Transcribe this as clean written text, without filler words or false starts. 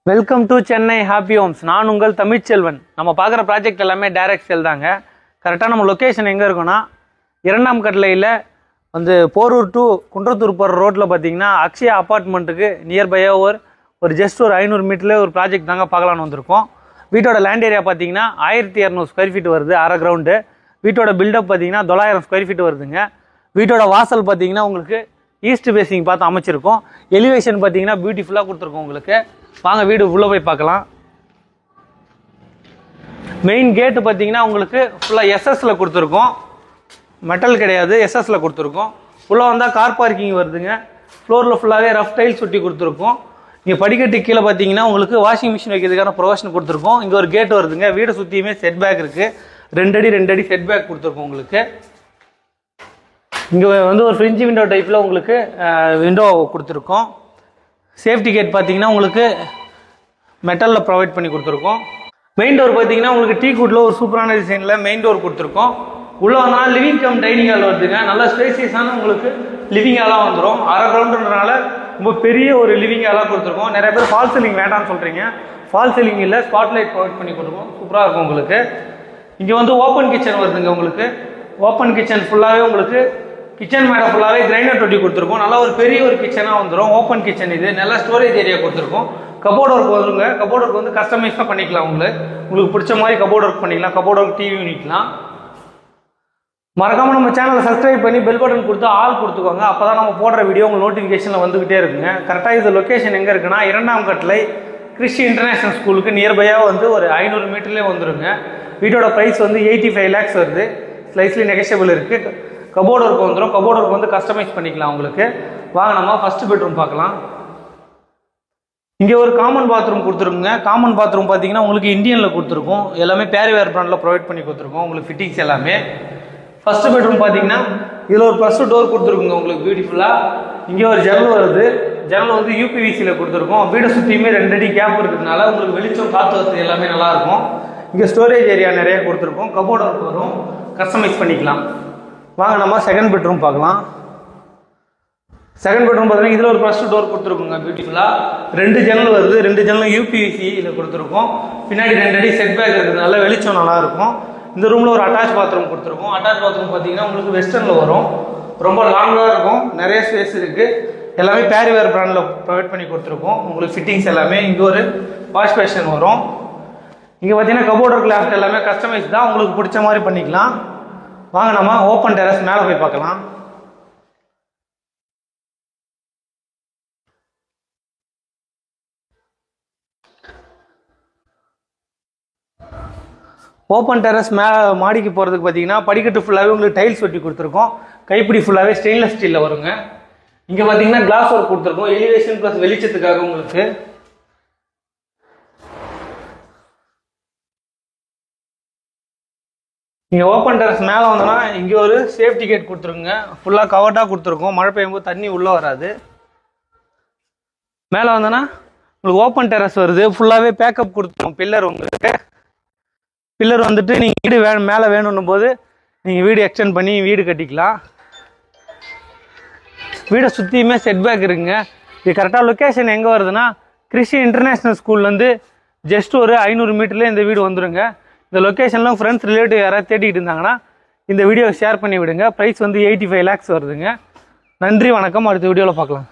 Welcome to Chennai Happy Homes. நான் உங்கள் தமிழ்ச்செல்வன். நம்ம பார்க்குற ப்ராஜெக்ட் எல்லாமே டைரக்ட் சேல் தாங்க. கரெக்டாக நம்ம லொக்கேஷன் எங்கே இருக்குன்னா, இரண்டாம் கட்டளையில் வந்து போரூர் டு குன்றத்தூர் போகிற ரோட்டில் பார்த்தீங்கன்னா அக்ஷயா அப்பார்ட்மெண்ட்டுக்கு நியர்பையாக ஒரு ஜஸ்ட் ஒரு 500 மீட்டர்லேயே ஒரு ப்ராஜெக்ட் தாங்க பார்க்கலான்னு வந்திருக்கோம். வீட்டோட லேண்ட் ஏரியா பார்த்தீங்கன்னா 1200 ஸ்கொயர் ஃபீட் வருது, அரை கிரவுண்டு. வீட்டோட பில்டப் பார்த்தீங்கன்னா 900 ஸ்கொயர் ஃபீட் வருதுங்க. வீட்டோட வாசல் பார்த்தீங்கன்னா உங்களுக்கு ஈஸ்ட் பேசிங் பார்த்து அமைச்சிருக்கோம். எலிவேஷன் பார்த்தீங்கன்னா பியூட்டிஃபுல்லாக கொடுத்துருக்கோம் உங்களுக்கு. வாங்க வீடு உள்ளே போய் பார்க்கலாம். மெயின் கேட்டு பார்த்தீங்கன்னா உங்களுக்கு ஃபுல்லாக எஸ்எஸ்ல கொடுத்துருக்கோம், மெட்டல் கிடையாது, எஸ்எஸ்ல கொடுத்துருக்கோம். உள்ளே வந்தால் கார் பார்க்கிங் வருதுங்க. ஃப்ளோரில் ஃபுல்லாகவே ரஃப் டைல்ஸ் ஒட்டி கொடுத்துருக்கோம். இங்கே படிக்கட்டு கீழே பார்த்தீங்கன்னா உங்களுக்கு வாஷிங் மிஷின் வைக்கிறதுக்கான ப்ரொவிஷன் கொடுத்துருக்கோம். இங்கே ஒரு கேட் வருதுங்க. வீடு சுற்றியுமே செட் பேக் இருக்குது. 2 அடி செட் பேக் கொடுத்துருக்கோம் உங்களுக்கு. இங்கே வந்து ஒரு ஃப்ரிட்ஜ் விண்டோ டைப்பில் உங்களுக்கு விண்டோ கொடுத்துருக்கோம். சேஃப்டி கேட் பார்த்தீங்கன்னா உங்களுக்கு மெட்டலில் ப்ரொவைட் பண்ணி கொடுத்துருக்கோம். மெயின் டோர் பார்த்தீங்கன்னா உங்களுக்கு டீ குட்டில் ஒரு சூப்பரான டிசைனில் மெயின் டோர் கொடுத்துருக்கோம். உள்ளே வந்தால் லிவிங் கம் டைனிங் ஹால் வருதுங்க. நல்லா ஸ்பேசியஸான உங்களுக்கு லிவிங் ஹாலாக வந்துடும். அரை கிரவுண்டுன்றனால ரொம்ப பெரிய ஒரு லிவிங் ஹாலாக கொடுத்துருக்கோம். நிறைய பேர் ஃபால் சீலிங் வேண்டாம்னு சொல்கிறீங்க. ஃபால் சீலிங் இல்லை, ஸ்பாட்லைட் ப்ரொவைட் பண்ணி கொடுத்துருக்கோம். சூப்பராக இருக்கும் உங்களுக்கு. இங்கே வந்து ஓப்பன் கிச்சன் வருதுங்க உங்களுக்கு. ஓப்பன் கிச்சன் ஃபுல்லாகவே உங்களுக்கு கிச்சன் மேடை ஃபுல்லாகவே கிரைண்டர் தொட்டி கொடுத்துருக்கோம். நல்லா ஒரு பெரிய ஒரு கிச்சனாக வந்துடும். ஓப்பன் கிச்சன் இது. நல்லா ஸ்டோரேஜ் ஏரியா கொடுத்துருக்கோம். கபோர்ட் ஒர்க் வருங்க. கபோர்ட் ஒர்க் வந்து கஸ்டமைஸாக பண்ணிக்கலாம். உங்களுக்கு பிடிச்ச மாதிரி கபோர்ட் ஒர்க் பண்ணிக்கலாம். கபோர்ட் ஒர்க் டிவி யூனிட்லாம். மறக்காமல் நம்ம சேனலை சப்ஸ்கிரைப் பண்ணி பெல் பட்டன் கொடுத்து ஆல் கொடுத்துக்கோங்க. அப்போ தான் நம்ம போடுற வீடியோ உங்களுக்கு நோட்டிஃபிகேஷனில் வந்துக்கிட்டே இருக்குங்க. கரெக்டாக இது லொக்கேஷன் எங்கே இருக்குன்னா, இரண்டாம் கட்டளை கிறிஸ்டி இன்டர்நேஷனல் ஸ்கூலுக்கு நியர்பையாக வந்து ஒரு 500 மீட்டர்லேயே வந்துருங்க. வீட்டோட ப்ரைஸ் வந்து 85 lakhs வருது. ஸ்லைஸ்லி நெகஷியபிள் இருக்குது. கபோர்ட் ஒர்க் வந்துடும். கபோர்ட் ஒர்க் வந்து கஸ்டமைஸ் பண்ணிக்கலாம் உங்களுக்கு. வாங்க நம்ம ஃபர்ஸ்ட் பெட்ரூம் பார்க்கலாம். இங்கே ஒரு காமன் பாத்ரூம் கொடுத்துருக்குங்க. காமன் பாத்ரூம் பார்த்தீங்கன்னா உங்களுக்கு இந்தியனில் கொடுத்துருக்கோம். எல்லாமே பேரிவேர் பிராண்டில் ப்ரொவைட் பண்ணி கொடுத்துருக்கோம் உங்களுக்கு. ஃபிட்டிங்ஸ் எல்லாமே. ஃபர்ஸ்ட் பெட்ரூம் பார்த்தீங்கன்னா இதில் ஒரு ப்ளஸ் டோர் கொடுத்துருக்குங்க உங்களுக்கு பியூட்டிஃபுல்லாக. இங்கே ஒரு ஜன்னல் வருது. ஜன்னல் வந்து யூபிவிசியில் கொடுத்துருக்கோம். வீடை சுற்றியுமே 2 அடி கேப் இருக்கிறதுனால உங்களுக்கு வெளிச்சம் காற்று வசதி எல்லாமே நல்லாயிருக்கும். இங்கே ஸ்டோரேஜ் ஏரியா நிறைய கொடுத்துருக்கோம். கபோர்ட் ஒர்க் வரும், கஸ்டமைஸ் பண்ணிக்கலாம். வாங்க நம்ம செகண்ட் பெட்ரூம் பார்க்கலாம். செகண்ட் பெட்ரூம் பார்த்தீங்கன்னா இதில் ஒரு ஃபர்ஸ்ட் டோர் கொடுத்துருக்கோங்க பியூட்டிஃபுல்லாக. 2 ஜன்னல் வருது. 2 ஜன்னலும் யூபிவிசி இதில் கொடுத்துருக்கோம். பின்னாடி 2 அடி செட் பேக் இருக்கிறதுனால வெளிச்சம் நல்லாயிருக்கும். இந்த ரூமில் ஒரு அட்டாச் பாத்ரூம் கொடுத்துருக்கோம். அட்டாச் பாத்ரூம் பார்த்தீங்கன்னா உங்களுக்கு வெஸ்டர்னில் வரும். ரொம்ப லாங்காக இருக்கும். நிறைய ஸ்பேஸ் இருக்குது. எல்லாமே பேரிவேர் பிராண்டில் ப்ரொவைட் பண்ணி கொடுத்துருக்கோம் உங்களுக்கு. ஃபிட்டிங்ஸ் எல்லாமே. இங்கே ஒரு வாஷ் பேஷன் வரும். இங்கே பார்த்தீங்கன்னா கபோர்ட் ஒர்க் லேஃப்ட் எல்லாமே கஸ்டமைஸ் தான். உங்களுக்கு பிடிச்ச மாதிரி பண்ணிக்கலாம். வாங்க நம்ம ஓப்பன் டெரஸ் மேலே போய் பார்க்கலாம். ஓப்பன் டெரஸ் மாடிக்கு போகிறதுக்கு பார்த்தீங்கன்னா படிக்கட்டு ஃபுல்லாகவே உங்களுக்கு டைல்ஸ் ஒட்டி கொடுத்துருக்கோம். கைப்பிடி ஃபுல்லாகவே ஸ்டெயின்லெஸ் ஸ்டீலில் வருங்க. இங்கே பார்த்தீங்கன்னா கிளாஸ் ஒர்க் கொடுத்துருக்கோம். எலிவேஷன் ப்ளஸ் வெளிச்சத்துக்காக உங்களுக்கு. நீங்கள் ஓப்பன் டெரஸ் மேலே வந்தோன்னா இங்கே ஒரு சேஃப்டி கேட் கொடுத்துருக்குங்க. ஃபுல்லாக கவர்டாக கொடுத்துருக்கோம். மழை பெய்யும்போது தண்ணி உள்ளே வராது. மேலே வந்தோன்னா உங்களுக்கு ஓப்பன் டெரஸ் வருது. ஃபுல்லாகவே பேக்கப் கொடுத்துருக்கோம். பில்லர் உங்களுக்கு. பில்லர் வந்துட்டு நீங்கள் வீடு மேலே வேணும்னும் போது நீங்கள் வீடு எக்ஸ்டெண்ட் பண்ணி வீடு கட்டிக்கலாம். வீடை சுற்றியுமே செட் பேக் இருக்குங்க. இது கரெக்டாக லொக்கேஷன் எங்கே வருதுன்னா, கிறிஸ்டி இன்டர்நேஷ்னல் ஸ்கூல்லேருந்து ஜஸ்ட் ஒரு 500 மீட்டர்லேயே இந்த வீடு வந்துடுங்க. இந்த லொக்கேஷன்லாம் ஃப்ரெண்ட்ஸ் ரிலேட்டிவ் யாராவது தேடிக்கிட்டு இருந்தாங்கன்னா இந்த வீடியோவை ஷேர் பண்ணி விடுங்க. ப்ரைஸ் வந்து 85 lakhs வருதுங்க. நன்றி, வணக்கம். அடுத்த வீடியோவில் பார்க்கலாம்.